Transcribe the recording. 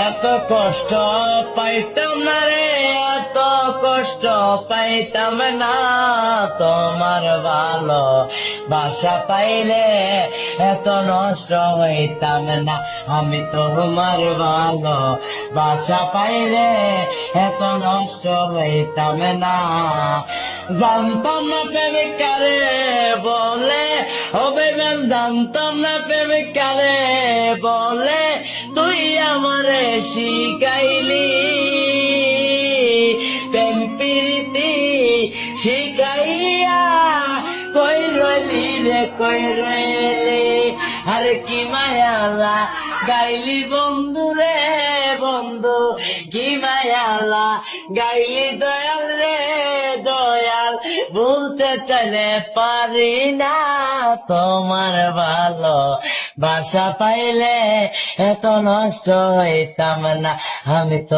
এত কষ্ট পাইতাম না রে, এত কষ্ট পাইতাম না, তোমার ভালো বাসা পাইলে এত নষ্ট হইতাম না। আমি তোমার ভালো বাসা পাইলে এত নষ্ট হইতাম না। জানতাম না প্রেমিকারে বলে হবে গান, জানতাম না প্রেমিকারে বলে তুই আমারে শিখাইলি, প্রেম প্রীতি শিখাইয়া কই রইলি রে কই রইলি। আর কি মায়ালা গাইলি বন্ধু রে বন্ধু, কি মায়ালা গাইলি দয়াল রে দয়াল, বলতে চাইলে পারি না। তোমার ভালো বাসা পাইলে এত নষ্ট হইতাম না। আমি তো